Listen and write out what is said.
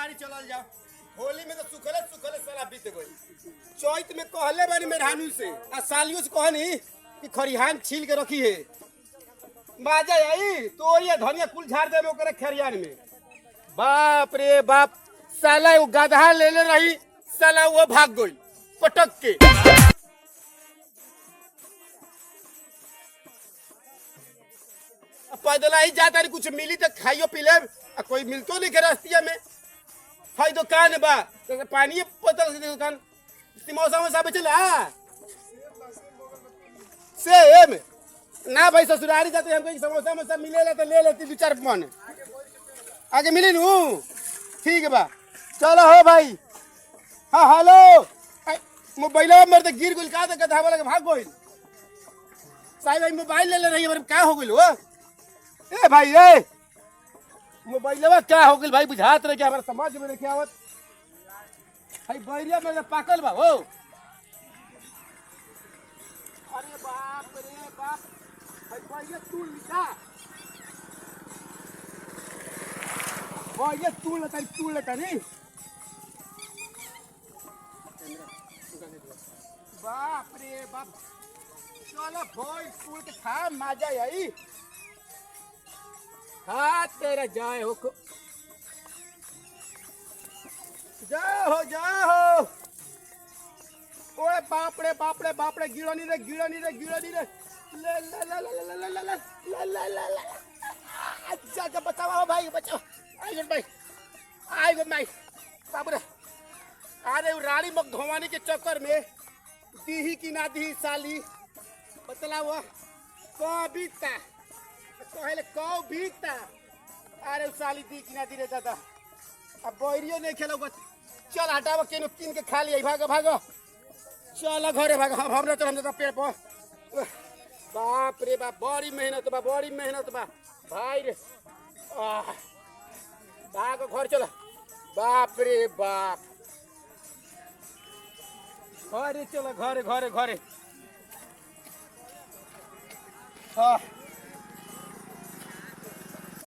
ससुरारी चलल जाओ। होली में तो सुखले सुखले साला बीत गई। चैत में कहले बानी मेहरानू से आ सालियों से कहनी कि खरिहान छील के रखी है। बाजा आई तो ये धनिया कुल झाड़ दे में ओकरे खरियान में। बाप रे बाप, साला वो गधा ले रही, साला वो भाग गई पटक के। पैदल ही जाता कुछ मिली तो खाइयो पी ले, कोई मिलतो नहीं के रास्तिया में। हाई दुकान बा तो पानी बोतल से दुकान समोसा वोसा बेचला सेम ना भाई। ससुरारी जाते हमको समोसा वोसा मिलेला तो ले लेती 2-4 मन आगे मिली नू। ठीक है बा, चलो हो भाई। हाँ हेलो, मोबाइल मेरे तो गिर गुल का गधा वाला भाग गई। साहब भाई मोबाइल ले रही है, क्या हो गई हो? ए भाई ए मोबाइलवा क्या हो गई भाई? बुझात रहे क्या हमारा समाज में नहीं आवत भाई। बैरिया में पाकल बा हो। अरे बाप रे बाप भाई, बैरिया तू लिखा बैरिया तू लेता नहीं। बाप रे बाप, चलो भाई स्कूल के खा मजा आई। हाँ तेरा जाए हो जाओ। ओए बाप रे गिड़नी रे ले ले ले ले ले ले ले ले ले ले ले। अच्छा बचाओ भाई, बचाओ। आई गुड भाई बाप रे। अरे रानी मखधोवानी के चक्कर में दीही की ना दी साली बतला वो कविता कहले कविता। अरे साली दी की ना दी रे दादा, अब बैरियो नहीं खेलो। चल हटाओ केनो किन के खा लिया। भागो चल घरे भागो। हम तो पेड़ पर। बाप रे बाप, बड़ी मेहनत बा भाई रे। भागो घर चलो। बाप रे बाप, घरे चलो घरे। हाँ